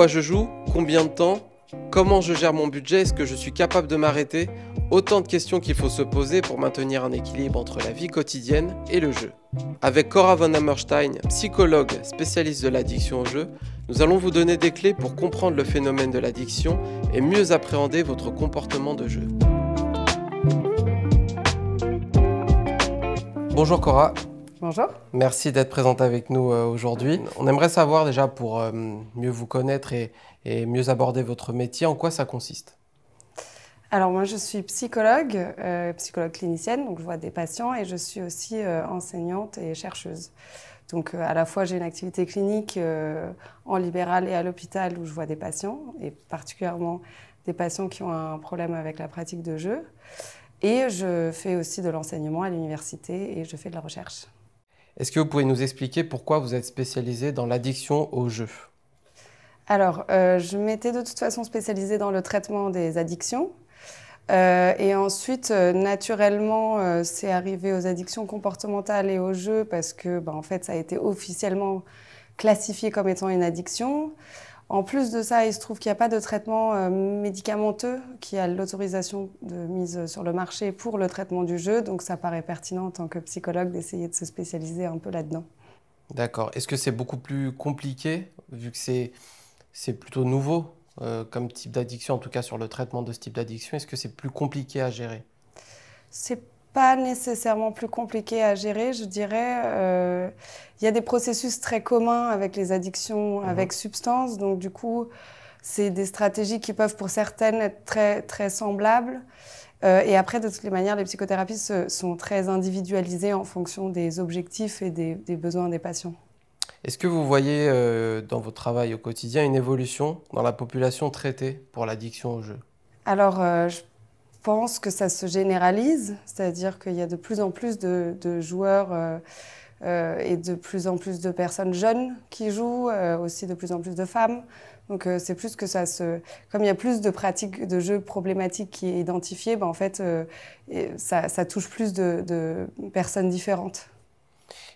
Pourquoi je joue? Combien de temps? Comment je gère mon budget? Est-ce que je suis capable de m'arrêter? Autant de questions qu'il faut se poser pour maintenir un équilibre entre la vie quotidienne et le jeu. Avec Cora von Hammerstein, psychologue spécialiste de l'addiction au jeu, nous allons vous donner des clés pour comprendre le phénomène de l'addiction et mieux appréhender votre comportement de jeu. Bonjour Cora. Bonjour. Merci d'être présente avec nous aujourd'hui. On aimerait savoir déjà pour mieux vous connaître et mieux aborder votre métier, en quoi ça consiste? Alors moi je suis psychologue, psychologue clinicienne, donc je vois des patients et je suis aussi enseignante et chercheuse. Donc à la fois j'ai une activité clinique en libéral et à l'hôpital où je vois des patients, et particulièrement des patients qui ont un problème avec la pratique de jeu. Et je fais aussi de l'enseignement à l'université et je fais de la recherche. Est-ce que vous pouvez nous expliquer pourquoi vous êtes spécialisée dans l'addiction au jeu? Alors, je m'étais de toute façon spécialisée dans le traitement des addictions. Et ensuite, naturellement, c'est arrivé aux addictions comportementales et au jeu parce que, en fait, ça a été officiellement classifié comme étant une addiction. En plus de ça, il se trouve qu'il n'y a pas de traitement médicamenteux qui a l'autorisation de mise sur le marché pour le traitement du jeu. Donc ça paraît pertinent en tant que psychologue d'essayer de se spécialiser un peu là-dedans. D'accord. Est-ce que c'est beaucoup plus compliqué, vu que c'est plutôt nouveau comme type d'addiction, en tout cas sur le traitement de ce type d'addiction? Est-ce que c'est plus compliqué à gérer? C'est pas nécessairement plus compliqué à gérer, je dirais. Il y a des processus très communs avec les addictions avec substances, donc du coup, c'est des stratégies qui peuvent pour certaines être très, très semblables. Et après, de toutes les manières, les psychothérapies sont très individualisées en fonction des objectifs et des besoins des patients. Est-ce que vous voyez dans votre travail au quotidien une évolution dans la population traitée pour l'addiction au jeu? Alors, je pense que ça se généralise, c'est-à-dire qu'il y a de plus en plus de joueurs et de plus en plus de personnes jeunes qui jouent, aussi de plus en plus de femmes. Donc c'est plus que ça se... Comme il y a plus de pratiques de jeux problématiques qui est identifiées, en fait, ça touche plus de personnes différentes.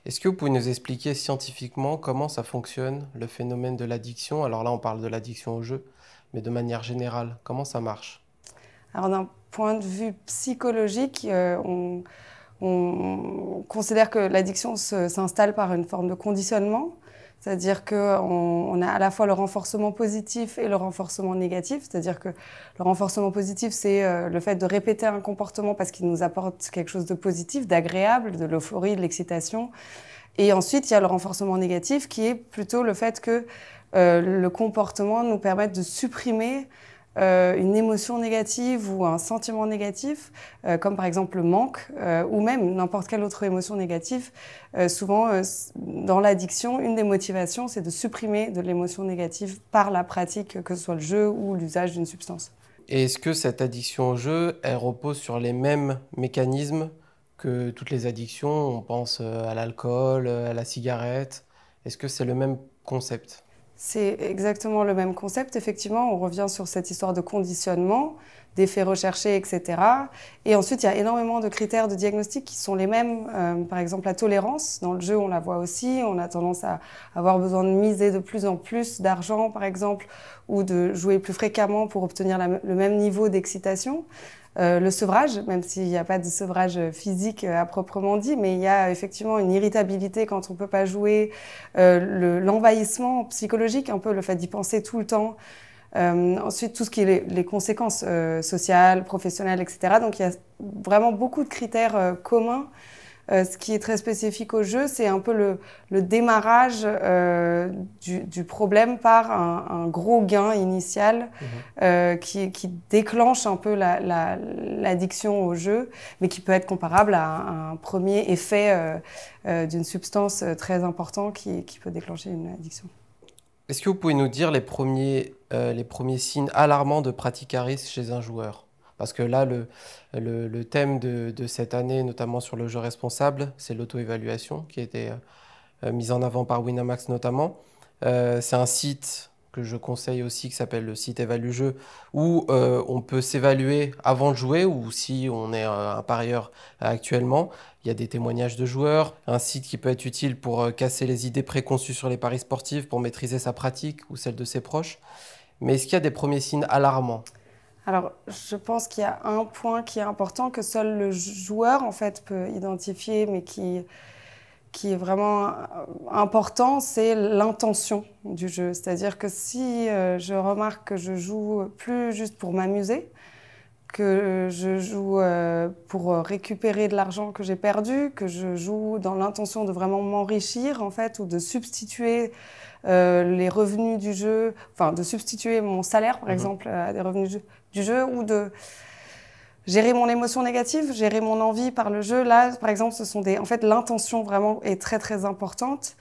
Est-ce que vous pouvez nous expliquer scientifiquement comment ça fonctionne, le phénomène de l'addiction? Alors là, on parle de l'addiction au jeu, mais de manière générale, comment ça marche? Alors d'un point de vue psychologique, on considère que l'addiction s'installe par une forme de conditionnement, c'est-à-dire qu'on a à la fois le renforcement positif et le renforcement négatif, c'est-à-dire que le renforcement positif, c'est le fait de répéter un comportement parce qu'il nous apporte quelque chose de positif, d'agréable, de l'euphorie, de l'excitation. Et ensuite, il y a le renforcement négatif qui est plutôt le fait que le comportement nous permette de supprimer une émotion négative ou un sentiment négatif, comme par exemple le manque, ou même n'importe quelle autre émotion négative. Souvent, dans l'addiction, une des motivations, c'est de supprimer de l'émotion négative par la pratique, que ce soit le jeu ou l'usage d'une substance. Et est-ce que cette addiction au jeu, elle repose sur les mêmes mécanismes que toutes les addictions? On pense à l'alcool, à la cigarette. Est-ce que c'est le même concept? C'est exactement le même concept. Effectivement, on revient sur cette histoire de conditionnement, d'effets recherchés, etc. Et ensuite, il y a énormément de critères de diagnostic qui sont les mêmes. Par exemple, la tolérance. Dans le jeu, on la voit aussi. On a tendance à avoir besoin de miser de plus en plus d'argent, par exemple, ou de jouer plus fréquemment pour obtenir le même niveau d'excitation. Le sevrage, même s'il n'y a pas de sevrage physique à proprement dit, mais il y a effectivement une irritabilité quand on ne peut pas jouer, l'envahissement psychologique, un peu le fait d'y penser tout le temps. Ensuite, tout ce qui est les conséquences sociales, professionnelles, etc. Donc il y a vraiment beaucoup de critères communs. Ce qui est très spécifique au jeu, c'est un peu le démarrage du problème par un gros gain initial qui déclenche un peu l'addiction au jeu, mais qui peut être comparable à un premier effet d'une substance très important qui peut déclencher une addiction. Est-ce que vous pouvez nous dire les premiers signes alarmants de pratique à risque chez un joueur? Parce que là, le thème de cette année, notamment sur le jeu responsable, c'est l'auto-évaluation qui a été mise en avant par Winamax notamment. C'est un site que je conseille aussi, qui s'appelle le site Évalue-Jeu, où on peut s'évaluer avant de jouer, ou si on est un parieur actuellement. Il y a des témoignages de joueurs, un site qui peut être utile pour casser les idées préconçues sur les paris sportifs, pour maîtriser sa pratique ou celle de ses proches. Mais est-ce qu'il y a des premiers signes alarmants? Alors, je pense qu'il y a un point qui est important que seul le joueur en fait peut identifier, mais qui est vraiment important, c'est l'intention du jeu. C'est-à-dire que si je remarque que je joue plus juste pour m'amuser, que je joue pour récupérer de l'argent que j'ai perdu, que je joue dans l'intention de vraiment m'enrichir en fait, ou de substituer les revenus du jeu, enfin de substituer mon salaire par exemple à des revenus du jeu, ou de gérer mon émotion négative, gérer mon envie par le jeu. Là, par exemple, ce sont en fait, l'intention vraiment est très très importante.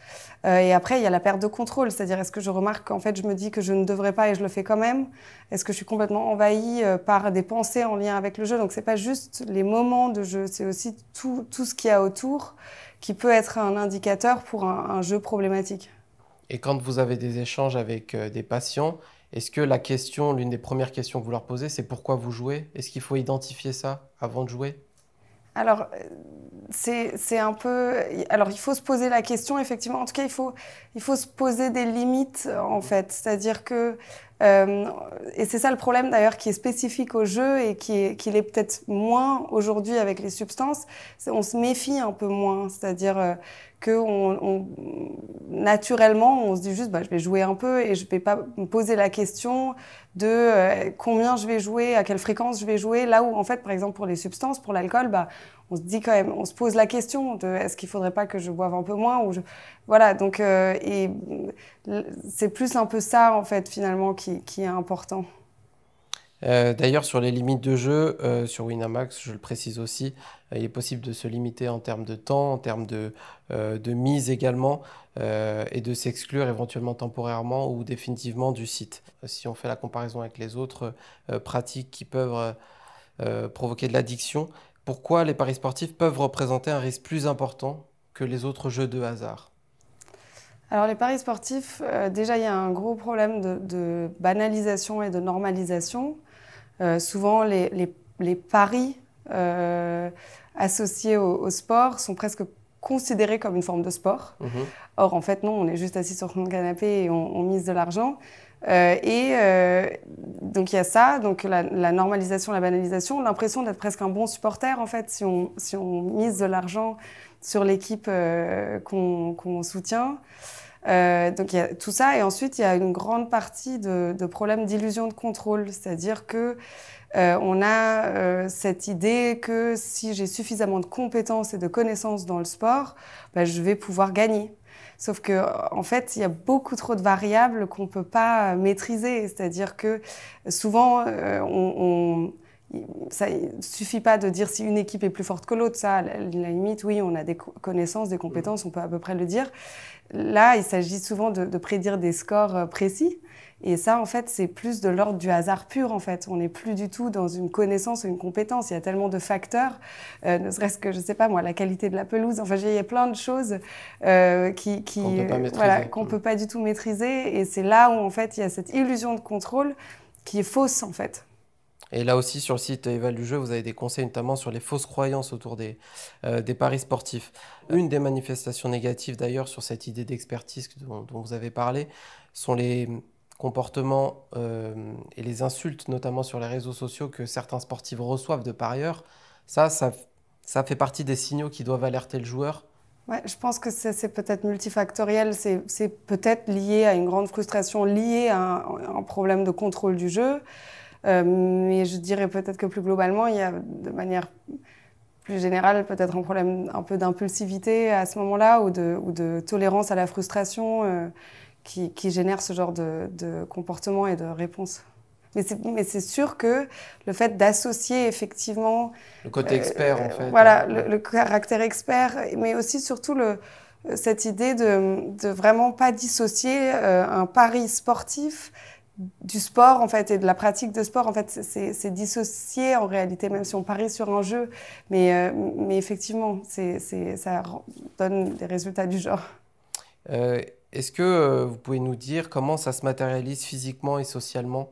Et après, il y a la perte de contrôle, c'est-à-dire est-ce que je remarque qu'en fait, je me dis que je ne devrais pas et je le fais quand même. Est-ce que je suis complètement envahie par des pensées en lien avec le jeu. Donc, c'est pas juste les moments de jeu, c'est aussi tout ce qu'il y a autour qui peut être un indicateur pour un jeu problématique. Et quand vous avez des échanges avec des patients, est-ce que l'une des premières questions que vous leur posez, c'est pourquoi vous jouez? Est-ce qu'il faut identifier ça avant de jouer? Alors, c'est un peu... Alors, il faut se poser la question, effectivement. En tout cas, il faut se poser des limites, en fait. C'est-à-dire que... et c'est ça le problème, d'ailleurs, qui est spécifique au jeu et qu'il est peut-être moins aujourd'hui avec les substances. On se méfie un peu moins. C'est-à-dire que naturellement, on se dit juste, je vais jouer un peu et je ne vais pas me poser la question de combien je vais jouer, à quelle fréquence je vais jouer. Là où, en fait, par exemple, pour les substances, pour l'alcool, on se dit quand même, on se pose la question de est-ce qu'il ne faudrait pas que je boive un peu moins Voilà, donc et c'est plus un peu ça, en fait, finalement, qui est important. D'ailleurs, sur les limites de jeu, sur Winamax, je le précise aussi, il est possible de se limiter en termes de temps, en termes de mise également, et de s'exclure éventuellement temporairement ou définitivement du site. Si on fait la comparaison avec les autres pratiques qui peuvent provoquer de l'addiction, pourquoi les paris sportifs peuvent représenter un risque plus important que les autres jeux de hasard? Alors les paris sportifs, déjà il y a un gros problème de banalisation et de normalisation. Souvent les paris associés au sport sont presque considérés comme une forme de sport. Or en fait non, on est juste assis sur son canapé et on mise de l'argent. Donc il y a ça, donc la normalisation, la banalisation, l'impression d'être presque un bon supporter en fait si on mise de l'argent sur l'équipe qu'on soutient. Donc il y a tout ça, et ensuite il y a une grande partie de problèmes d'illusion de contrôle, c'est-à-dire que on a cette idée que si j'ai suffisamment de compétences et de connaissances dans le sport, je vais pouvoir gagner. Sauf que en fait, il y a beaucoup trop de variables qu'on peut pas maîtriser, c'est-à-dire que souvent ça ne suffit pas de dire si une équipe est plus forte que l'autre. Ça, à la limite, oui, on a des connaissances, des compétences, on peut à peu près le dire. Là, il s'agit souvent de prédire des scores précis. Et ça, en fait, c'est plus de l'ordre du hasard pur, en fait. On n'est plus du tout dans une connaissance ou une compétence. Il y a tellement de facteurs, ne serait-ce que, je ne sais pas moi, la qualité de la pelouse. Enfin, il y a plein de choses qu'on peut pas du tout maîtriser. Et c'est là où, en fait, il y a cette illusion de contrôle qui est fausse, en fait. Et là aussi, sur le site Évalue-Jeu, vous avez des conseils notamment sur les fausses croyances autour des paris sportifs. Une des manifestations négatives d'ailleurs sur cette idée d'expertise dont vous avez parlé sont les comportements et les insultes, notamment sur les réseaux sociaux, que certains sportifs reçoivent de parieurs. Ça fait partie des signaux qui doivent alerter le joueur. Ouais, je pense que c'est peut-être multifactoriel. C'est peut-être lié à une grande frustration liée à un problème de contrôle du jeu. Mais je dirais peut-être que plus globalement, il y a de manière plus générale peut-être un problème un peu d'impulsivité à ce moment-là ou de tolérance à la frustration qui génère ce genre de comportement et de réponse. Mais c'est sûr que le fait d'associer effectivement... Le côté expert, en fait. Voilà, le caractère expert, mais aussi surtout cette idée de vraiment pas dissocier un pari sportif du sport en fait et de la pratique de sport. En fait, c'est dissocié en réalité, même si on parie sur un jeu, mais effectivement ça donne des résultats du genre. Est-ce que vous pouvez nous dire comment ça se matérialise physiquement et socialement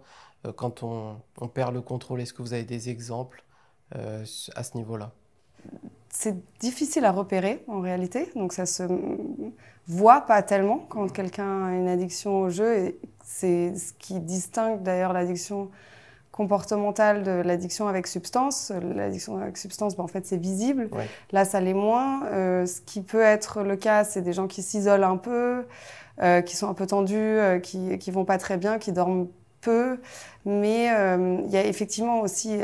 quand on perd le contrôle? Est-ce que vous avez des exemples à ce niveau-là? C'est difficile à repérer en réalité, donc ça se voit pas tellement quand quelqu'un a une addiction au jeu. Et c'est ce qui distingue d'ailleurs l'addiction comportementale de l'addiction avec substance. L'addiction avec substance, en fait, c'est visible. Ouais. Là, ça l'est moins. Ce qui peut être le cas, c'est des gens qui s'isolent un peu, qui sont un peu tendus, qui vont pas très bien, qui dorment peu. Mais il y a effectivement aussi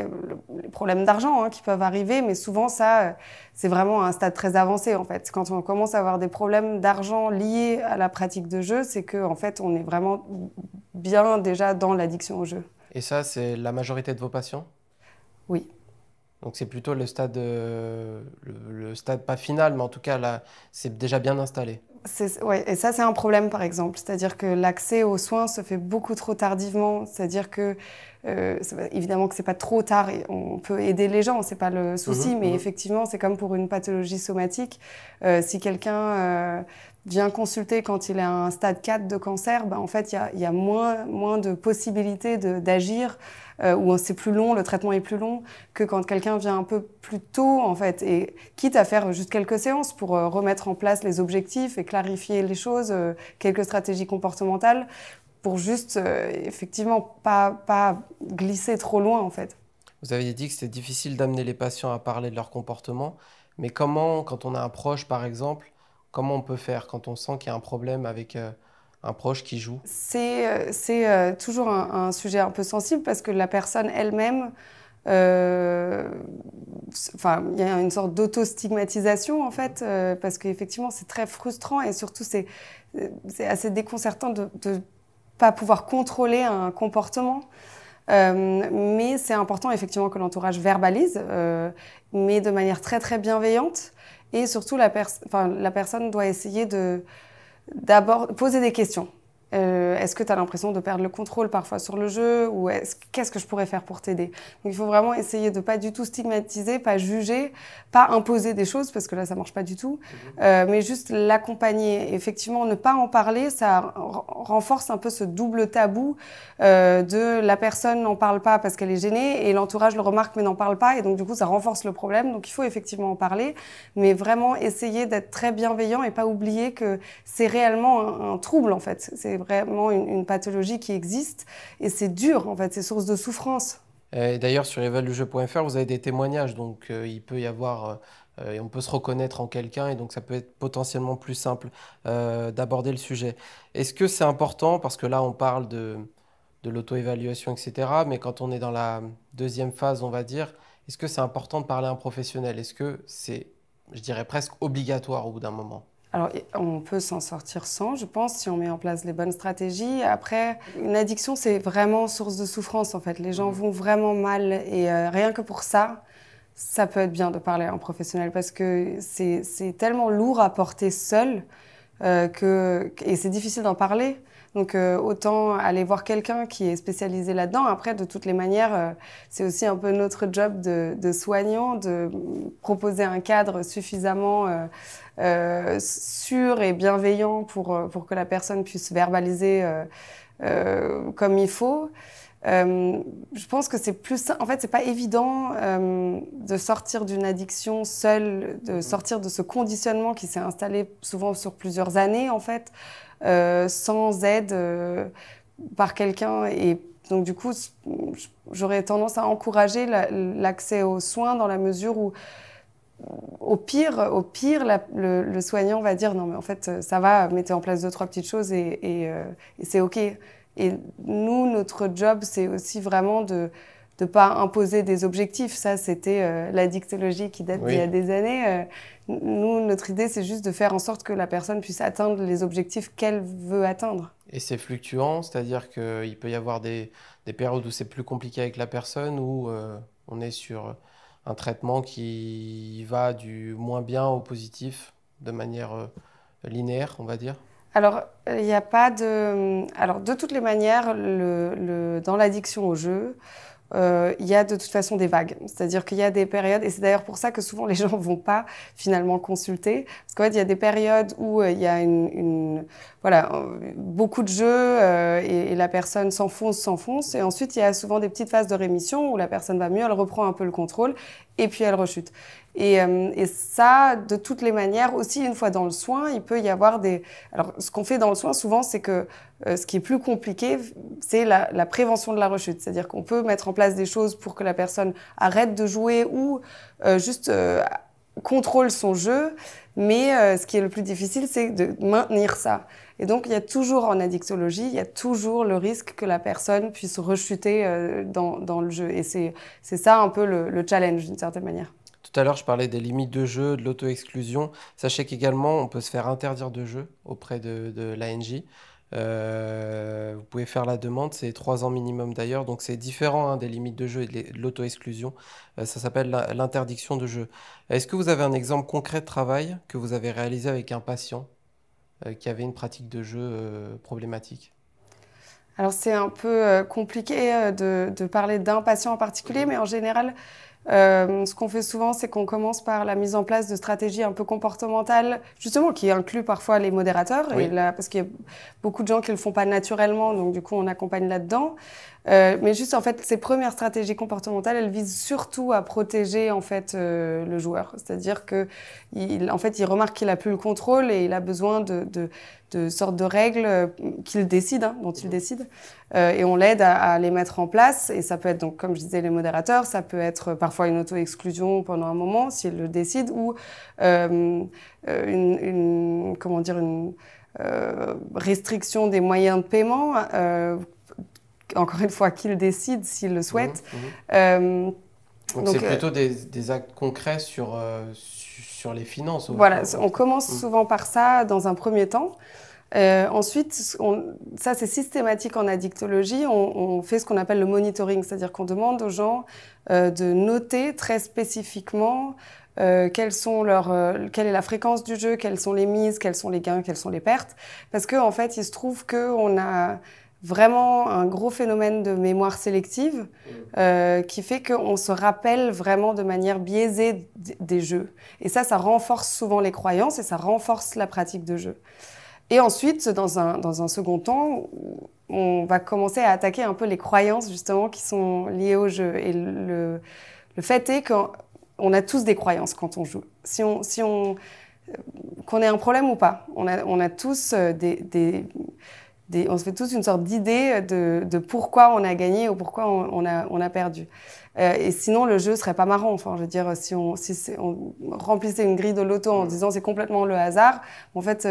les problèmes d'argent qui peuvent arriver, mais souvent, ça, c'est vraiment à un stade très avancé, en fait. Quand on commence à avoir des problèmes d'argent liés à la pratique de jeu, c'est qu'en fait, on est vraiment bien déjà dans l'addiction au jeu. Et ça, c'est la majorité de vos patients? Oui. Donc c'est plutôt le stade, le stade pas final, mais en tout cas là, c'est déjà bien installé. Ouais, et ça, c'est un problème, par exemple. C'est-à-dire que l'accès aux soins se fait beaucoup trop tardivement. C'est-à-dire que, évidemment que c'est pas trop tard, et on peut aider les gens, c'est pas le souci, mais effectivement, c'est comme pour une pathologie somatique. Si quelqu'un vient consulter quand il est à un stade 4 de cancer, en fait, il y a moins de possibilités d'agir, ou c'est plus long, le traitement est plus long, que quand quelqu'un vient un peu plus tôt, en fait. Et quitte à faire juste quelques séances pour remettre en place les objectifs et clarifier les choses, quelques stratégies comportementales, pour juste, effectivement, pas glisser trop loin, en fait. Vous avez dit que c'était difficile d'amener les patients à parler de leur comportement, mais comment, quand on a un proche par exemple, comment on peut faire quand on sent qu'il y a un problème avec un proche qui joue? C'est toujours un sujet un peu sensible parce que la personne elle-même, euh, enfin, il y a une sorte d'auto-stigmatisation en fait, parce qu'effectivement c'est très frustrant et surtout c'est assez déconcertant de ne pas pouvoir contrôler un comportement. Mais c'est important effectivement que l'entourage verbalise, mais de manière très très bienveillante. Et surtout, la personne doit essayer d'abord poser des questions. Est-ce que tu as l'impression de perdre le contrôle parfois sur le jeu ou qu'est-ce que je pourrais faire pour t'aider? Donc il faut vraiment essayer de pas du tout stigmatiser, pas juger, pas imposer des choses parce que là ça marche pas du tout, mais juste l'accompagner. Effectivement, ne pas en parler, ça renforce un peu ce double tabou de la personne n'en parle pas parce qu'elle est gênée et l'entourage le remarque mais n'en parle pas et donc du coup ça renforce le problème. Donc il faut effectivement en parler, mais vraiment essayer d'être très bienveillant et pas oublier que c'est réellement un trouble en fait. C'est vraiment une pathologie qui existe et c'est dur en fait, c'est source de souffrance. Et d'ailleurs, sur evalujeu.fr, vous avez des témoignages, donc il peut y avoir, et on peut se reconnaître en quelqu'un, et donc ça peut être potentiellement plus simple d'aborder le sujet. Est-ce que c'est important, parce que là on parle de l'auto-évaluation, etc., mais quand on est dans la deuxième phase, on va dire, est-ce que c'est important de parler à un professionnel? Est-ce que c'est, je dirais, presque obligatoire au bout d'un moment? Alors, on peut s'en sortir sans, je pense, si on met en place les bonnes stratégies. Après, une addiction, c'est vraiment source de souffrance, en fait. Les gens vont vraiment mal et rien que pour ça, ça peut être bien de parler à un professionnel parce que c'est tellement lourd à porter seul et c'est difficile d'en parler. Donc autant aller voir quelqu'un qui est spécialisé là-dedans. Après, de toutes les manières, c'est aussi un peu notre job de soignant de proposer un cadre suffisamment sûr et bienveillant pour que la personne puisse verbaliser comme il faut. Je pense que c'est plus... En fait, c'est pas évident de sortir d'une addiction seule, de sortir de ce conditionnement qui s'est installé souvent sur plusieurs années, en fait, sans aide par quelqu'un. Et donc, du coup, j'aurais tendance à encourager l'accès aux soins dans la mesure où, au pire, le soignant va dire non, mais en fait, ça va, mettez en place 2-3 petites choses et c'est OK. Et nous, notre job, c'est aussi vraiment de ne pas imposer des objectifs. Ça, c'était l'addictologie qui date d'il y a des années. Nous, notre idée, c'est juste de faire en sorte que la personne puisse atteindre les objectifs qu'elle veut atteindre. Et c'est fluctuant, c'est-à-dire qu'il peut y avoir des périodes où c'est plus compliqué avec la personne, où on est sur un traitement qui va du moins bien au positif de manière linéaire, on va dire. Alors, il n'y a pas de... Alors, de toutes les manières, dans l'addiction au jeu, il y a de toute façon des vagues. C'est-à-dire qu'il y a des périodes, et c'est d'ailleurs pour ça que souvent les gens vont pas finalement consulter, parce qu'en fait, il y a des périodes où il y a voilà, beaucoup de jeux et la personne s'enfonce, et ensuite il y a souvent des petites phases de rémission où la personne va mieux, elle reprend un peu le contrôle, et puis elle rechute. Et ça, de toutes les manières, aussi une fois dans le soin, il peut y avoir des... Alors, ce qu'on fait dans le soin, souvent, c'est que ce qui est plus compliqué, c'est la prévention de la rechute. C'est-à-dire qu'on peut mettre en place des choses pour que la personne arrête de jouer ou juste contrôle son jeu. Mais ce qui est le plus difficile, c'est de maintenir ça. Et donc, il y a toujours en addictologie, il y a toujours le risque que la personne puisse rechuter dans le jeu. Et c'est ça un peu le challenge, d'une certaine manière. Tout à l'heure, je parlais des limites de jeu, de l'auto-exclusion. Sachez qu'également, on peut se faire interdire de jeu auprès de l'ANJ. Vous pouvez faire la demande, c'est 3 ans minimum d'ailleurs, donc c'est différent des limites de jeu et de l'auto-exclusion. Ça s'appelle l'interdiction de jeu. Est-ce que vous avez un exemple concret de travail que vous avez réalisé avec un patient qui avait une pratique de jeu problématique? Alors c'est un peu compliqué de parler d'un patient en particulier, mais en général, ce qu'on fait souvent, c'est qu'on commence par la mise en place de stratégies un peu comportementales, justement, qui incluent parfois les modérateurs, Oui. et là, parce qu'il y a beaucoup de gens qui le font pas naturellement, donc du coup, on accompagne là-dedans. Mais juste, en fait, ces premières stratégies comportementales, elles visent surtout à protéger, en fait, le joueur. C'est-à-dire que, en fait, il remarque qu'il a plus le contrôle et il a besoin de sortes de règles qu'il décide, dont il décide. Et on l'aide à les mettre en place. Et ça peut être, donc, comme je disais, les modérateurs, ça peut être parfois une auto-exclusion pendant un moment, s'il le décide, ou comment dire, une restriction des moyens de paiement, encore une fois, qu'il décide s'il le souhaite. Donc c'est plutôt des actes concrets sur les finances. Voilà, on commence souvent par ça dans un premier temps. Ensuite, ça c'est systématique en addictologie, on fait ce qu'on appelle le monitoring, c'est-à-dire qu'on demande aux gens de noter très spécifiquement quelle est la fréquence du jeu, quelles sont les mises, quels sont les gains, quelles sont les pertes. Parce qu'en fait, il se trouve qu'on a vraiment un gros phénomène de mémoire sélective qui fait qu'on se rappelle vraiment de manière biaisée des jeux. Et ça renforce souvent les croyances et ça renforce la pratique de jeu. Et ensuite, dans un second temps, on va commencer à attaquer un peu les croyances justement qui sont liées au jeu. Et le fait est qu'on a tous des croyances quand on joue. Qu'on ait un problème ou pas, on a tous on se fait tous une sorte d'idée de pourquoi on a gagné ou pourquoi on a perdu. Et sinon, le jeu serait pas marrant. Enfin, je veux dire, si on remplissait une grille de loto en disant c'est complètement le hasard, en fait,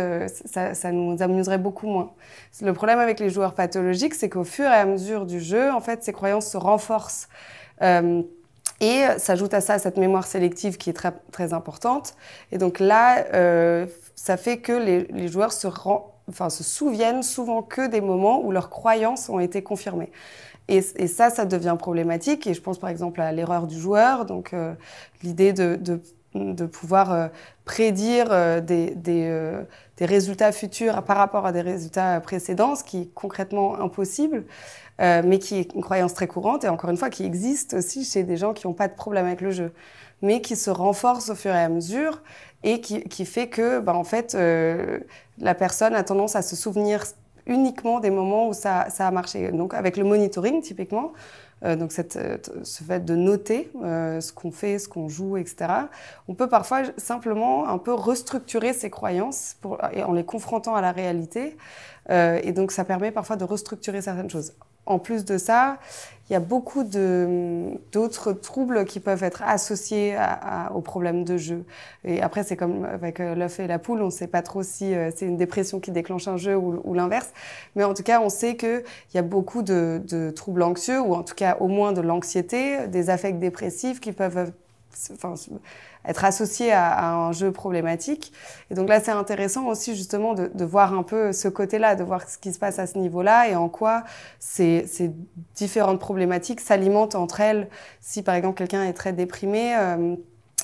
ça nous amuserait beaucoup moins. Le problème avec les joueurs pathologiques, c'est qu'au fur et à mesure du jeu, en fait, ces croyances se renforcent. Et s'ajoute à ça cette mémoire sélective qui est très, très importante. Et donc là, ça fait que les joueurs se souviennent souvent que des moments où leurs croyances ont été confirmées. Et ça devient problématique. Et je pense par exemple à l'erreur du joueur, donc l'idée de pouvoir prédire des résultats futurs par rapport à des résultats précédents, ce qui est concrètement impossible, mais qui est une croyance très courante et encore une fois qui existe aussi chez des gens qui n'ont pas de problème avec le jeu, mais qui se renforce au fur et à mesure et qui fait que, en fait, la personne a tendance à se souvenir uniquement des moments où ça a marché. Donc avec le monitoring, typiquement, donc ce fait de noter ce qu'on fait, ce qu'on joue, etc., on peut parfois simplement un peu restructurer ses croyances en les confrontant à la réalité. Et donc ça permet parfois de restructurer certaines choses. En plus de ça, il y a beaucoup d'autres troubles qui peuvent être associés aux problèmes de jeu. Et après, c'est comme avec l'œuf et la poule, on ne sait pas trop si c'est une dépression qui déclenche un jeu ou l'inverse. Mais en tout cas, on sait qu'il y a beaucoup de troubles anxieux, ou en tout cas au moins de l'anxiété, des affects dépressifs qui peuvent être associés à un jeu problématique. Et donc là, c'est intéressant aussi justement de voir un peu ce côté-là, de voir ce qui se passe à ce niveau-là et en quoi ces différentes problématiques s'alimentent entre elles. Si par exemple quelqu'un est très déprimé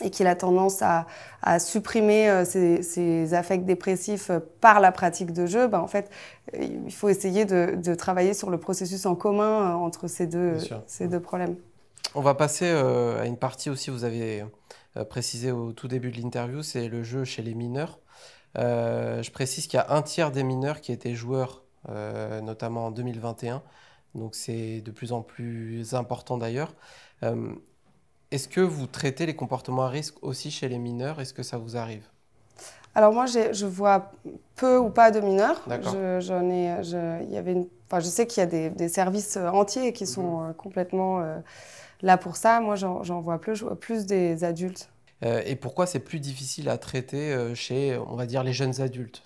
et qu'il a tendance à supprimer ses affects dépressifs par la pratique de jeu, en fait, il faut essayer de travailler sur le processus en commun entre ces deux problèmes. On va passer à une partie aussi, vous avez précisé au tout début de l'interview, c'est le jeu chez les mineurs. Je précise qu'il y a un tiers des mineurs qui étaient joueurs, notamment en 2021. Donc c'est de plus en plus important d'ailleurs. Est-ce que vous traitez les comportements à risque aussi chez les mineurs? Est-ce que ça vous arrive? Alors moi, je vois peu ou pas de mineurs. D'accord. Je sais qu'il y a des services entiers qui sont complètement là pour ça. Moi, j'en vois plus, je vois plus des adultes. Et pourquoi c'est plus difficile à traiter chez, on va dire, les jeunes adultes?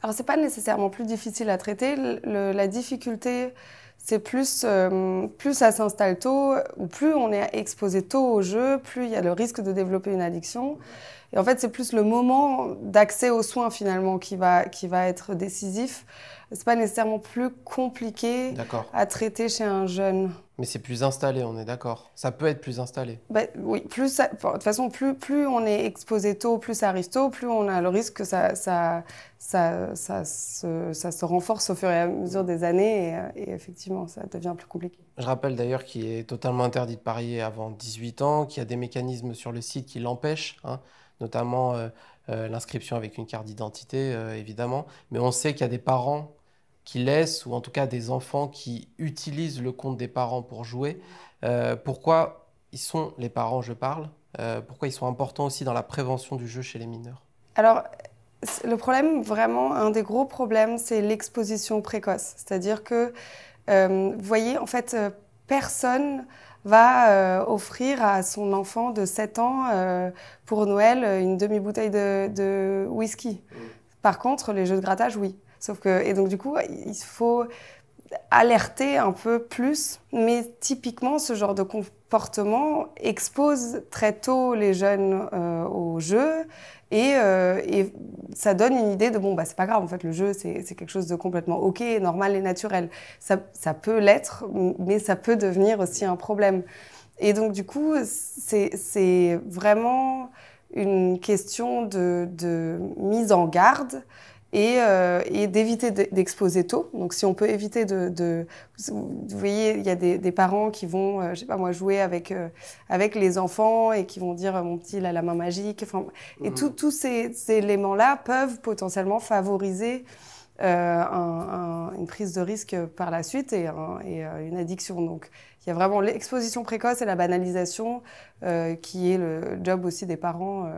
Alors, c'est pas nécessairement plus difficile à traiter. La difficulté, c'est plus ça s'installe tôt, ou plus on est exposé tôt au jeu, plus il y a le risque de développer une addiction. Et en fait, c'est plus le moment d'accès aux soins finalement qui va être décisif. C'est pas nécessairement plus compliqué à traiter chez un jeune. Mais c'est plus installé, on est d'accord. Ça peut être plus installé. Oui, de toute façon, plus on est exposé tôt, plus ça arrive tôt, plus on a le risque que ça se renforce au fur et à mesure des années et effectivement, ça devient plus compliqué. Je rappelle d'ailleurs qu'il est totalement interdit de parier avant 18 ans, qu'il y a des mécanismes sur le site qui l'empêchent, hein, notamment l'inscription avec une carte d'identité, évidemment. Mais on sait qu'il y a des parents qui laissent, ou en tout cas des enfants qui utilisent le compte des parents pour jouer. Pourquoi les parents, je parle, pourquoi ils sont importants aussi dans la prévention du jeu chez les mineurs? Alors, le problème, vraiment, un des gros problèmes, c'est l'exposition précoce. C'est-à-dire que, vous voyez, en fait, personne va offrir à son enfant de 7 ans pour Noël une demi-bouteille de whisky. Par contre, les jeux de grattage, oui. Et donc, du coup, il faut alerter un peu plus. Mais typiquement, ce genre de comportement expose très tôt les jeunes au jeu. Et ça donne une idée de, bon, c'est pas grave, en fait, le jeu, c'est quelque chose de complètement OK, normal et naturel. Ça peut l'être, mais ça peut devenir aussi un problème. Et donc, du coup, c'est vraiment une question de mise en garde et d'éviter d'exposer tôt. Donc, si on peut éviter vous voyez, il y a des parents qui vont, je sais pas moi, jouer avec les enfants et qui vont dire « mon petit, il a la main magique ». Enfin, et tous ces éléments-là peuvent potentiellement favoriser une prise de risque par la suite et une addiction. Donc, il y a vraiment l'exposition précoce et la banalisation qui est le job aussi des parents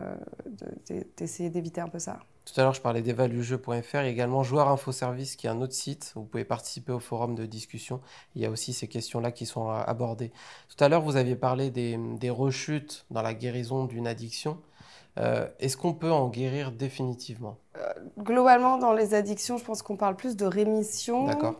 d'essayer d'éviter un peu ça. Tout à l'heure, je parlais d'evalujeu.fr. Il y a également Joueur Info Service, qui est un autre site. Vous pouvez participer au forum de discussion. Il y a aussi ces questions-là qui sont abordées. Tout à l'heure, vous aviez parlé des rechutes dans la guérison d'une addiction. Est-ce qu'on peut en guérir définitivement? Globalement, dans les addictions, je pense qu'on parle plus de rémission. D'accord.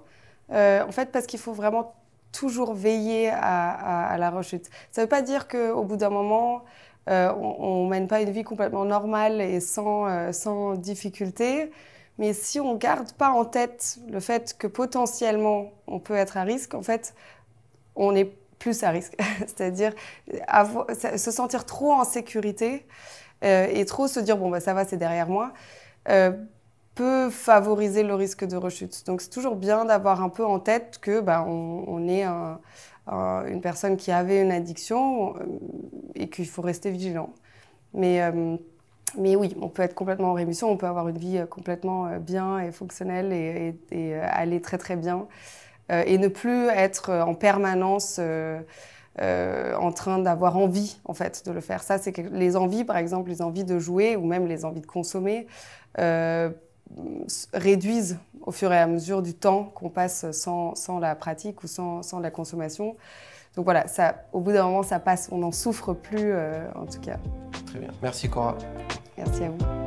En fait, parce qu'il faut vraiment toujours veiller à la rechute. Ça ne veut pas dire qu'au bout d'un moment, on ne mène pas une vie complètement normale et sans difficulté. Mais si on ne garde pas en tête le fait que potentiellement on peut être à risque, en fait, on est plus à risque. C'est-à-dire se sentir trop en sécurité et trop se dire « bon, ça va, c'est derrière moi », peut favoriser le risque de rechute. Donc c'est toujours bien d'avoir un peu en tête que on est une personne qui avait une addiction et qu'il faut rester vigilant. Mais oui, on peut être complètement en rémission, on peut avoir une vie complètement bien et fonctionnelle et aller très très bien et ne plus être en permanence en train d'avoir envie en fait de le faire. Ça, c'est les envies, par exemple, les envies de jouer ou même les envies de consommer réduisent au fur et à mesure du temps qu'on passe sans la pratique ou sans la consommation. Donc voilà, au bout d'un moment, ça passe, on n'en souffre plus en tout cas. Très bien. Merci Cora. Merci à vous.